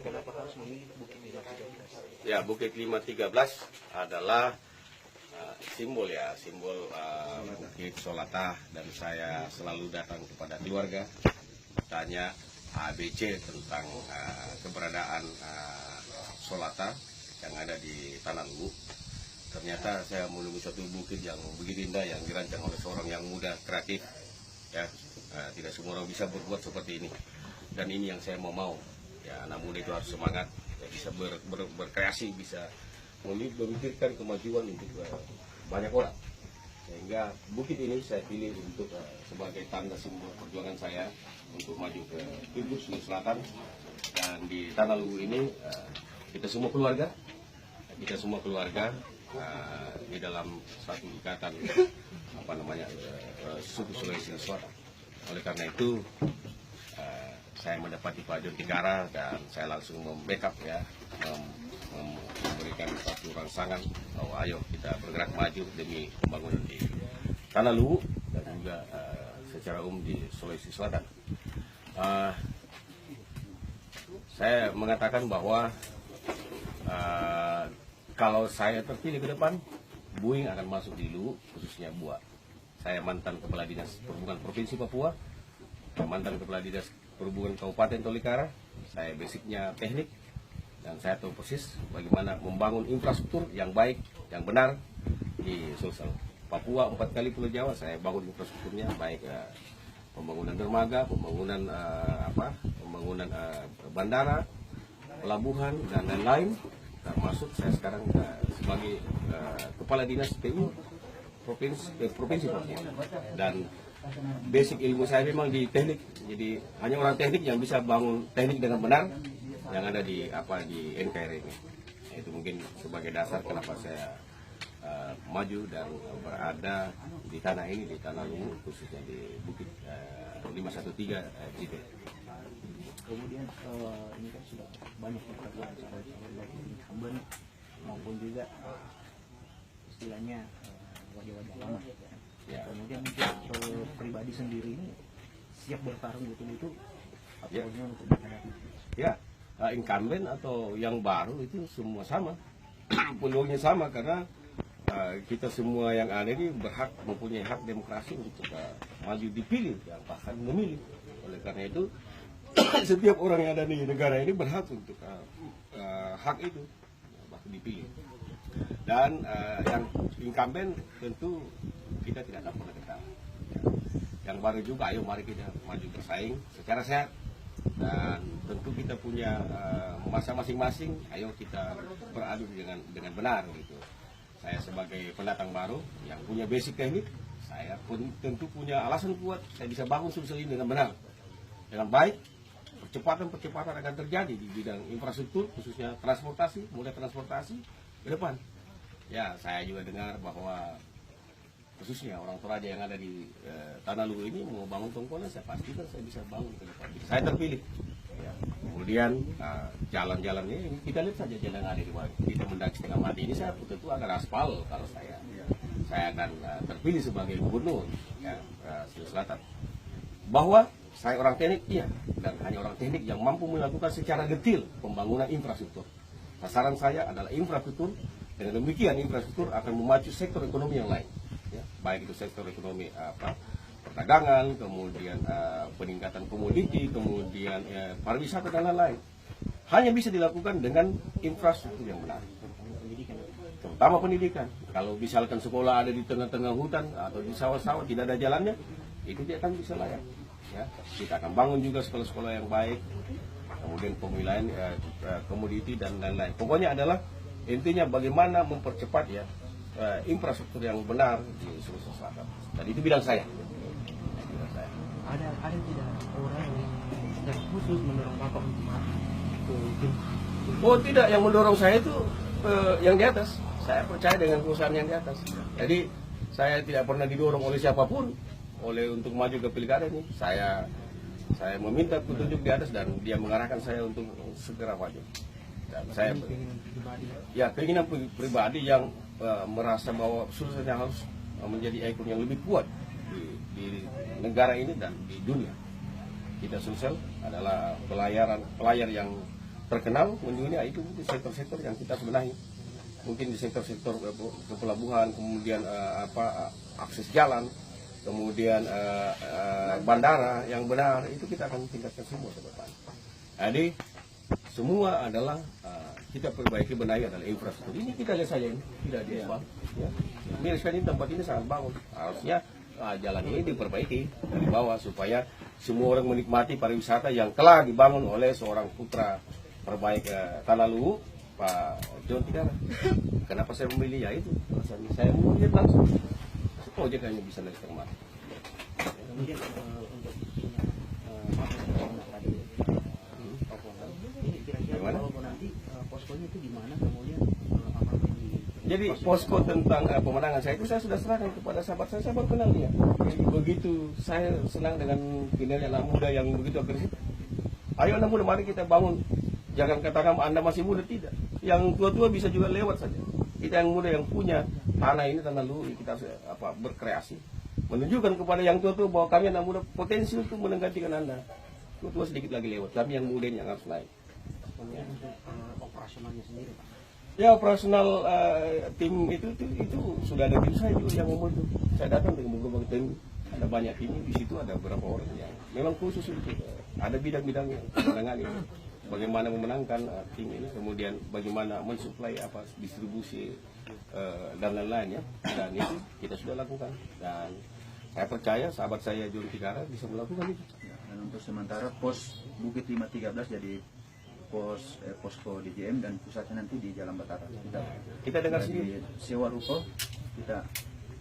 Kenapa harus memilih Bukit 513? Ya, Bukit 513 adalah simbol Bukit Solatah, dan saya selalu datang kepada keluarga tanya ABC tentang keberadaan Solatah yang ada di Tanah Luwu. Ternyata saya menemukan suatu bukit yang begitu indah, yang dirancang oleh seorang yang muda, kreatif. Ya, tidak semua orang bisa berbuat seperti ini, dan ini yang saya mau. Ya, anak muda itu harus semangat, ya, bisa berkreasi, bisa memikirkan kemajuan untuk banyak orang. Sehingga bukit ini saya pilih untuk sebagai tanda simbol perjuangan saya untuk maju ke Pilgub Sulawesi Selatan. Dan di Tanah Luwu ini kita semua keluarga di dalam satu ikatan suku Sulawesi Selatan. Oleh karena itu saya mendapati Pak John Tikara dan saya langsung membackup, ya, memberikan satu rangsangan bahwa ayo kita bergerak maju demi pembangunan di Tanah Luwu dan juga secara umum di Sulawesi Selatan. Saya mengatakan bahwa kalau saya terpilih ke depan, Buing akan masuk di Luwu, khususnya Bua. Saya mantan Kepala Dinas Perhubungan Provinsi Papua, mantan Kepala Dinas Perhubungan Kabupaten Tolikara. Saya basicnya teknik, dan saya tahu persis bagaimana membangun infrastruktur yang baik, yang benar di Sulsel. Papua 4 kali Pulau Jawa, saya bangun infrastrukturnya baik, pembangunan dermaga, pembangunan bandara, pelabuhan, dan lain-lain. Termasuk saya sekarang sebagai Kepala Dinas PU Provinsi Papua, dan basic ilmu saya memang di teknik. Jadi hanya orang teknik yang bisa bangun teknik dengan benar yang ada di NKRI ini. Itu mungkin sebagai dasar kenapa saya maju dan berada di tanah ini, di Tanah Luwu, khususnya di Bukit 513 JP. Kemudian ini kan sudah banyak pertemuan calon-calon incumbent maupun juga istilahnya wajah-wajah lama. Ya. Kemudian untuk pribadi sendiri ini siap bertarung betul-betul atau bagaimana untuk menghadapi? Ya, incumbent atau yang baru itu semua sama, peluangnya sama, karena kita semua yang ada ini berhak, mempunyai hak demokrasi untuk maju dipilih, yang bahkan memilih. Oleh karena itu setiap orang yang ada di negara ini berhak untuk hak itu, bahkan dipilih. Dan yang incumbent tentu kita tidak akan pernah kalah. Yang baru juga, ayo mari kita maju bersaing secara sehat, dan tentu kita punya masa masing-masing. Ayo kita beradu dengan benar gitu. Saya sebagai pendatang baru yang punya basic teknik, saya pun tentu punya alasan kuat. Saya bisa bangun Sulsel ini dengan benar, dengan baik. Percepatan akan terjadi di bidang infrastruktur, khususnya transportasi, mulai transportasi ke depan. Ya, saya juga dengar bahwa khususnya orang Toraja yang ada di Tanah Luwu ini mau bangun Tongkonan, saya pastikan saya bisa bangun ke depan. Saya terpilih. Ya. Kemudian jalan-jalannya ini kita lihat saja jalan yang ada di bawah. Kita mendaki setengah mati ini, saya tentu akan aspal kalau saya akan terpilih sebagai gubernur, ya, Sulawesi Selatan. Bahwa saya orang teknik, iya, dan hanya orang teknik yang mampu melakukan secara detail pembangunan infrastruktur. Sasaran saya adalah infrastruktur. Dengan demikian infrastruktur akan memacu sektor ekonomi yang lain, ya, baik itu sektor ekonomi perdagangan, kemudian peningkatan komoditi, kemudian pariwisata dan lain-lain. Hanya bisa dilakukan dengan infrastruktur yang benar, terutama pendidikan. Kalau misalkan sekolah ada di tengah-tengah hutan atau di sawah-sawah tidak ada jalannya, itu dia akan bisa layak. Ya, kita akan bangun juga sekolah-sekolah yang baik, kemudian pemilihan komoditi dan lain-lain. Pokoknya adalah intinya bagaimana mempercepat, ya, infrastruktur yang benar di Sulawesi Selatan. Dan itu bidang saya. Ada tidak orang yang khusus mendorong Bapak untuk maju? Oh tidak, yang mendorong saya itu yang di atas. Saya percaya dengan perusahaan yang di atas. Jadi saya tidak pernah didorong oleh siapapun untuk maju ke pilkada ini. Saya meminta petunjuk di atas dan dia mengarahkan saya untuk segera maju. Dan saya keinginan pribadi yang merasa bahwa Sulsel harus menjadi ikon yang lebih kuat di negara ini dan di dunia. kita Sulsel adalah pelayar yang terkenal mendunia. Itu sektor-sektor yang kita benahi. Mungkin di sektor-sektor pelabuhan, kemudian akses jalan, kemudian bandara yang benar, itu kita akan tingkatkan semua ke depan. Jadi semua adalah kita perbaiki, benahi adalah infrastruktur. Ini kita lihat saja ini tidak diespal. Ya. Ini sekarang tempat ini sangat bagus. Harusnya jalan ini diperbaiki dari bawah supaya semua orang menikmati pariwisata yang telah dibangun oleh seorang putra terbaik Tanah Luhur, Pak John Tigara. Kenapa saya memilih? Ya itu alasannya. Saya mau lihat langsung proyek hanya bisa dari termat. Kemudian untuk ini kira-kira kalau nanti poskonya itu di mana, kemudian jadi posko tentang pemenangan saya itu saya sudah serahkan kepada sahabat saya baru kenal dia. Jadi begitu saya senang dengan kinerja anak muda yang begitu agresif. Ayo anak muda, mari kita bangun. Jangan katakan Anda masih muda, tidak. Yang tua-tua bisa juga lewat saja. Kita yang muda yang punya tanah ini, Tanah Luhur, kita berkreasi. Menunjukkan kepada yang tua-tua bahwa kami anak muda potensi untuk menggantikan Anda. Tua-tua sedikit lagi lewat, kami yang muda yang harus naik. kemudian untuk operasionalnya sendiri, Pak? Ya, operasional tim itu sudah ada tim saya juga yang membantu. Saya datang dengan beberapa tim, ada banyak tim di situ, ada beberapa orang yang memang khusus untuk ada bidang-bidang yang menangani. Bagaimana memenangkan tim ini, kemudian bagaimana mensuplai distribusi dan lain-lain ya. Dan itu kita sudah lakukan. Dan saya percaya sahabat saya John Tigara bisa melakukan itu. Ya, dan untuk sementara pos Bukit 513 jadi posko DJM dan pusatnya nanti di Jalan Batara. Kita dengar sendiri. Sewa ruko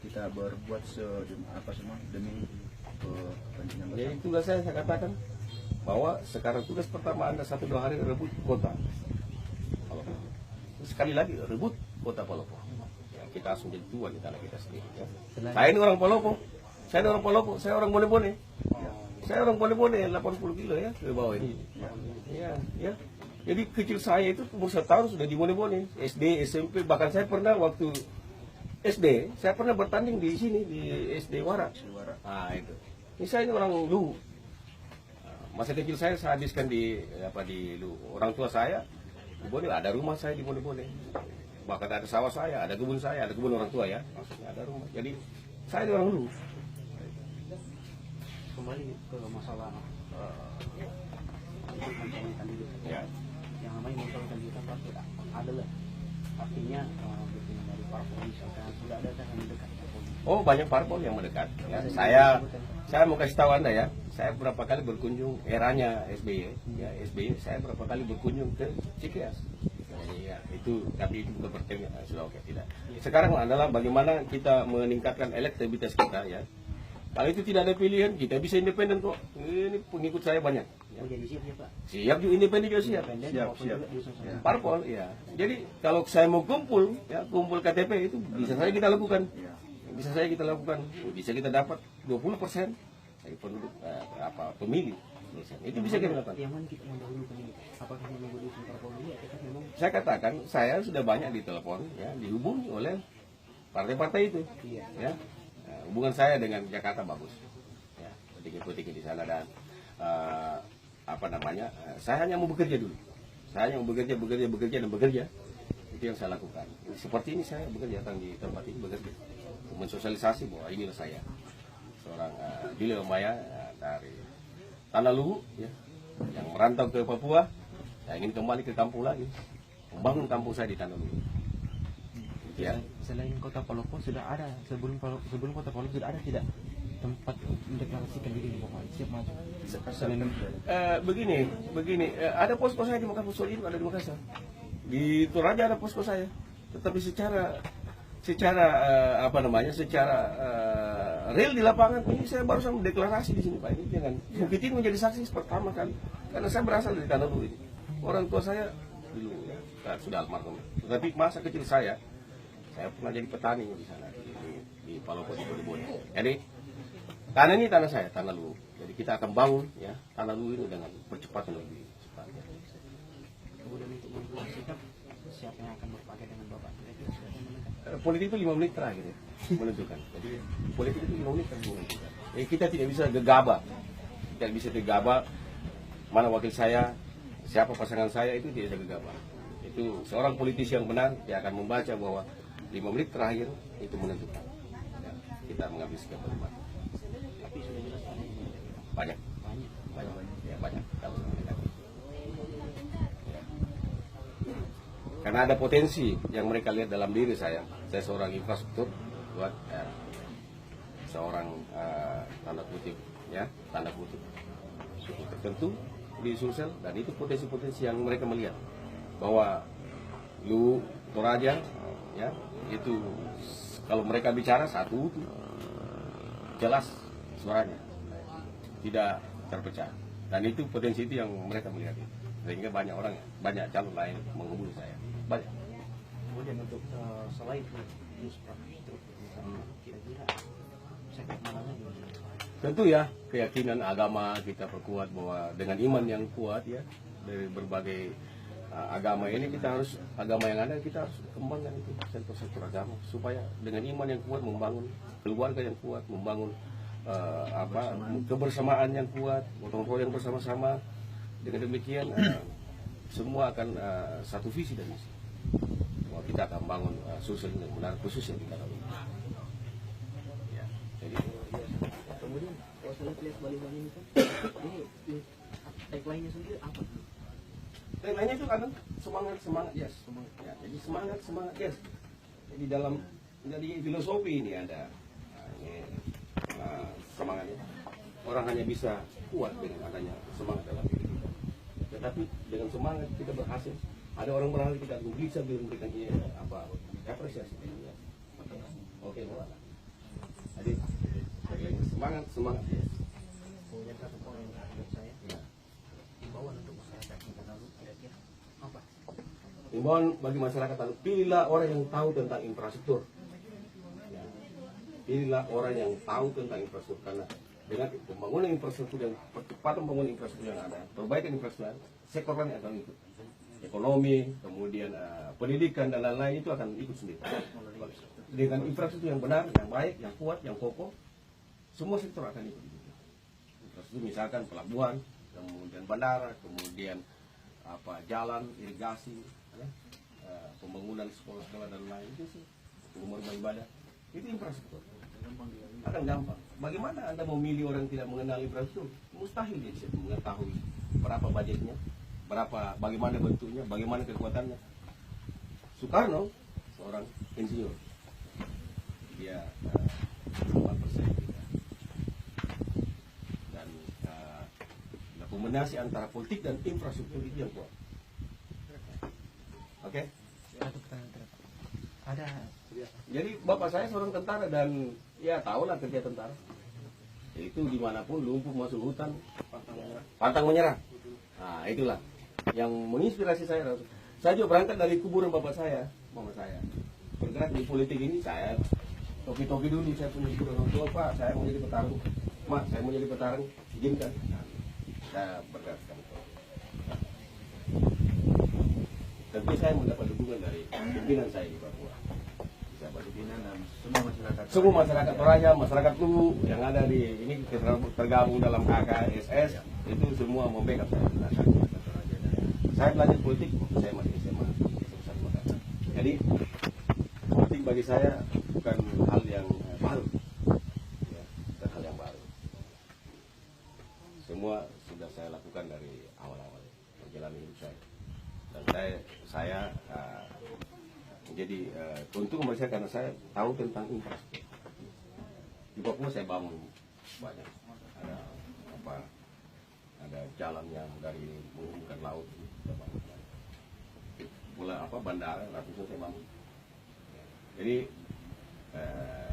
kita berbuat semua demi kepentingan bersama. Jadi tugas saya katakan bahwa sekarang tugas pertama Anda 1-2 hari rebut kota Palopo. Sekali lagi rebut kota Palopo. Ya, kita harus menjadi tua di tanah kita sendiri. Ya. Saya ini orang Palopo. Saya orang Bone-Bone. Saya orang Bone-Bone 80 kilo ya ke bawah ini. Ya. Jadi kecil saya itu umur 1 tahun sudah di Bone-Bone, SD, SMP, bahkan saya pernah waktu SD, saya pernah bertanding di sini di SD Warak. Nah, itu. Ini saya ini orang Luhur. Masa kecil saya habiskan di Luhur. Orang tua saya di Bone, ada rumah saya di Bone-Bone. Bahkan ada sawah saya, ada kebun orang tua ya. Maksudnya ada rumah. Jadi saya orang Luhur. Kembali ke masalah mencalonkan diri. Ya. Yang namanya mencalonkan diri kan adalah artinya dukungan dari parpol misalkan sudah ada yang mendekat. Oh, banyak parpol yang mendekat. Ya, saya mau kasih tahu Anda ya. Saya berapa kali berkunjung eranya SBY, ya SBY. Saya berapa kali berkunjung ke Cikeas. Ya, itu tapi itu sudah bertemu sudah oke tidak. Sekarang adalah bagaimana kita meningkatkan elektabilitas kita ya. Kalau itu tidak ada pilihan, kita bisa independen kok. Ini pengikut saya banyak. Ya. Jadi siap ya, Pak? Siap juga, independen juga siap. Siap. Parpol, ya. Jadi kalau saya mau kumpul KTP itu bisa saja kita lakukan. Bisa saja kita lakukan. Bisa kita dapat 20% dari penduduk pemilih. Itu bisa kita lakukan. Yang mana kita mendahulukan ini? Apakah menunggu di parpol dulu atau memang? Saya katakan saya sudah banyak ditelepon, ya, dihubungi oleh partai-partai itu. Iya. Ya. Hubungan saya dengan Jakarta bagus, ya, petinggi-petinggi di sana dan saya hanya mau bekerja dulu, saya hanya mau bekerja, itu yang saya lakukan. Seperti ini saya bekerja, datang di tempat ini bekerja, mensosialisasi bahwa inilah saya, seorang Julio Maya dari Tanah Luhur, ya, yang merantau ke Papua, saya ingin kembali ke kampung lagi, membangun kampung saya di Tanah Luhur. Ya. Selain kota Palopo sudah ada sebelum kota Palopo sudah ada tidak tempat mendeklarasikan diri di Bogor siap maju? Begini, ada posko saya di Makassar, itu ada di Makassar. Di Toraja ada posko saya, tetapi secara real di lapangan ini saya baru saja mendeklarasi di sini Pak. Ini jangan Bukit ini menjadi saksi pertama kali karena saya berasal dari Tanah Luhur ini. Orang tua saya dulu ya sudah almarhum, tetapi masa kecil saya pernah jadi petani di sana di Palopo di Bone-Bone. Jadi tanah ini tanah saya, Tanah Luhur. Jadi kita akan bangun ya Tanah Luhur ini dengan percepatan lebih cepat. Kemudian untuk membuat sikap siapa yang akan berpakai dengan Bapak? Politik itu 5 menit terakhir ya, menentukan. Jadi politik itu 5 menit terakhir menentukan. Kita tidak bisa gegabah tidak bisa digabah mana wakil saya, siapa pasangan saya, itu tidak bisa gegabah. Itu seorang politisi yang benar, dia akan membaca bahwa 5 menit terakhir itu menentukan. Ya, kita mengambil sikap bagaimana. Tapi sudah jelas Banyak. Ya, banyak. Kalau negatif. Ya. Karena ada potensi yang mereka lihat dalam diri saya. Saya seorang infrastruktur buat seorang tanda kutip, ya, tanda kutip suku tertentu di Sulsel, dan itu potensi-potensi yang mereka melihat bahwa lu Toraja, ya, itu kalau mereka bicara satu jelas suaranya, tidak terpecah, dan itu potensi itu yang mereka melihat, sehingga banyak orang, banyak calon lain menghubungi saya, banyak. Kemudian untuk selain infrastruktur, kira-kira sektor mana lagi? Tentu ya, keyakinan agama kita perkuat, bahwa dengan iman yang kuat ya dari berbagai agama ini, kita harus, agama yang ada kita harus kembangkan itu sektor-sektor agama, supaya dengan iman yang kuat membangun keluarga yang kuat, membangun kebersamaan yang kuat, gotong royong bersama-sama. Dengan demikian semua akan satu visi dan misi, bahwa kita akan bangun Sulsel yang benar, khusus yang kita lalui. Ya, jadi Kemudian kalau saya lihat baliho-baliho ini kan, ini tagline-nya sendiri apa? Tagline-nya itu kan semangat yes, semangat. Ya, jadi semangat yes. Jadi dalam, jadi filosofi ini ada semangatnya. Orang hanya bisa kuat dengan adanya semangat dalam diri kita. Tetapi dengan semangat kita berhasil. Ada orang berhasil, kita bisa memberikan apresiasi. Oke, boleh. Jadi semangat yes. Kemudian satu poin menurut saya, himbauan untuk masyarakat kita lalu kira-kira apa? Himbauan bagi masyarakat, pilihlah orang yang tahu tentang infrastruktur. Ya. Pilihlah orang yang tahu tentang infrastruktur, karena dengan pembangunan infrastruktur dan percepatan pembangunan infrastruktur yang ada, perbaikan infrastruktur, sektor lain akan ikut. Ekonomi, kemudian pendidikan dan lain-lain itu akan ikut sendiri. Dengan infrastruktur yang benar, yang baik, yang kuat, yang kokoh, semua sektor akan ikut. Infrastruktur misalkan pelabuhan, kemudian bandara, kemudian jalan, irigasi, ya, pembangunan sekolah-sekolah dan lain itu sih, rumah-rumah ibadah, itu infrastruktur. Akan gampang. Bagaimana Anda mau milih orang yang tidak mengenal infrastruktur? Mustahil dia bisa mengetahui berapa budgetnya, bagaimana bentuknya, bagaimana kekuatannya. Soekarno seorang insinyur, dia 4% kita, dan kombinasi antara politik dan infrastruktur itu yang kuat. Oke? Satu pertanyaan terakhir. Ada Jadi bapak saya seorang tentara, dan ya tahulah kerja tentara. Itu dimanapun lumpuh masuk hutan, pantang menyerah. Nah itulah yang menginspirasi saya. Saya juga berangkat dari kuburan bapak saya, mama saya. Bergerak di politik ini, saya topi-topi dulu, saya punya kuburan orang tua, Pak, saya mau jadi petarung. Mak, saya mau jadi petarung, izinkan. Nah, saya bergerak sekarang. Tentu saya mendapat dukungan dari pimpinan saya di Papua. Pimpinan dan semua masyarakat. Semua masyarakat Toraja, masyarakat Luwu yang ada di ini tergabung dalam KKSS, itu semua membackup saya. Saya belajar politik, saya masih SMA. Jadi politik bagi saya bukan hal yang baru, ya, bukan hal yang baru. Semua sudah saya lakukan dari awal-awal perjalanan hidup saya. Dan saya menjadi keuntungan bagi saya karena saya tahu tentang infrastruktur. Di Papua saya bangun banyak, ada jalan yang dari menghubungkan laut, mulai bandara, ratusan saya bangun. Jadi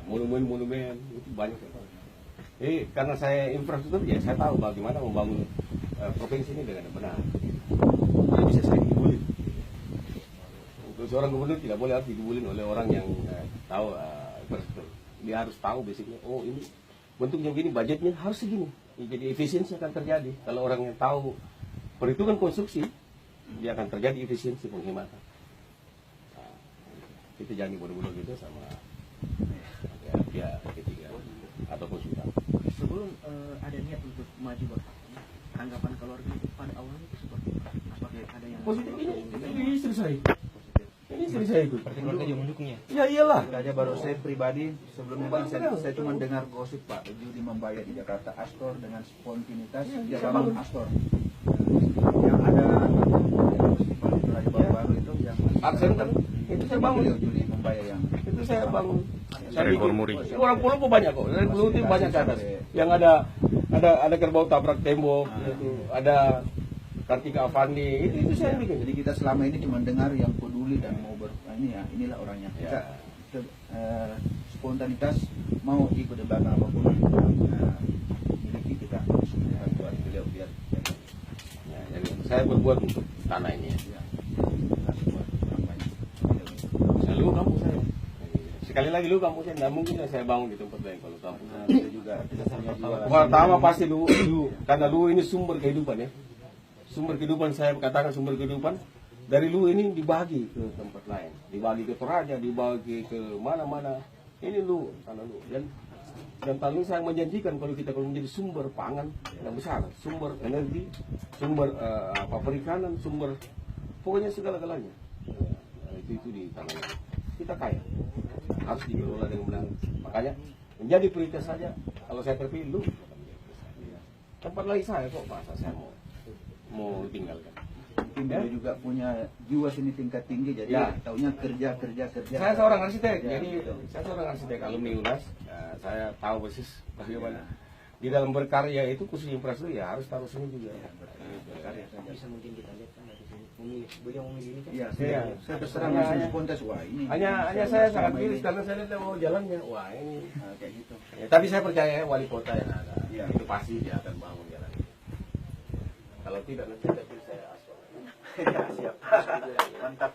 monumen itu banyak saya bangun. Jadi karena saya infrastruktur, ya saya tahu bagaimana membangun provinsi ini dengan benar. Tidak bisa saya dikibulin. Untuk seorang gubernur tidak boleh harus dikibulin oleh orang yang tahu infrastruktur. Dia harus tahu basicnya, oh ini bentuknya begini, budgetnya harus segini. Jadi efisiensi akan terjadi. Kalau orang yang tahu perhitungan konstruksi, dia akan terjadi efisiensi penghematan. Nah, kita jangan bodoh-bodoh gitu sama pihak ketiga ataupun sudah. sebelum ada niat untuk maju Bapak, tanggapan keluarga itu pada awalnya itu seperti apa? Apakah ada yang Positif ini istri saya. positif? Ini istri saya itu. Berarti keluarga juga mendukungnya. Ya iyalah. Aja baru saya pribadi sebelumnya kan saya cuma dengar gosip Pak judi membayar di Jakarta Astor dengan spontanitas dia bangun Astor yang ada festival Raja Baru itu yang Aksen kan itu saya bangun. judi membayar yang Itu saya bangun. Saya Rekor bikin. muri. Orang Pulau kok banyak kok. Dari Pulau itu banyak ke atas. Yang ada kerbau tabrak tembok, itu ada Kartika Avandi, itu saya bikin. jadi kita selama ini cuma dengar yang peduli dan mau ini ya inilah orangnya kita, Ya. spontanitas mau ikut di belakang apapun yang miliki kita buat beliau biar Ya, jadi saya berbuat untuk tanah ini. Ya. kasih buat orang banyak. Selalu kampung saya. Sekali lagi lu kampung saya, nggak mungkin saya bangun di tempat lain kalau kampung. Nah, kita juga kita punya jiwa Pertama pasti lu, karena lu ini sumber kehidupan ya. Sumber kehidupan saya katakan sumber kehidupan dari lu ini dibagi ke tempat lain, dibagi ke Toraja, dibagi ke mana-mana. Ini lu, tanah lu. Dan tanah saya menjanjikan kalau kita menjadi sumber pangan yang besar, sumber energi, sumber perikanan, sumber pokoknya segala-galanya. Itu di tanah kita kaya, harus dikelola dengan benar. Makanya menjadi prioritas saja. Kalau saya terpilih lu, tempat lagi saya kok masa saya mau tinggalkan. mungkin beliau juga punya jiwa seni tingkat tinggi jadi Ya. taunya kerja. Saya seorang arsitek, Ya, jadi betul. saya seorang arsitek alumni UNAS. Ya, saya tahu persis bagaimana di dalam berkarya itu khusus infrastruktur ya harus taruh seni juga. Berkarya saja. Bisa mungkin kita lihat kan dari sini memilih beliau memilih ini kan Iya, Iya. saya terserang Hanya- langsung spontan wah ini. Hanya saya sangat miris karena saya lihat mau jalannya, wah ini. Nah, kayak gitu. Ya, tapi saya percaya wali kota yang ada, Iya. itu pasti dia akan bangun jalan. Kalau tidak nanti saya asal. Siap. Mantap.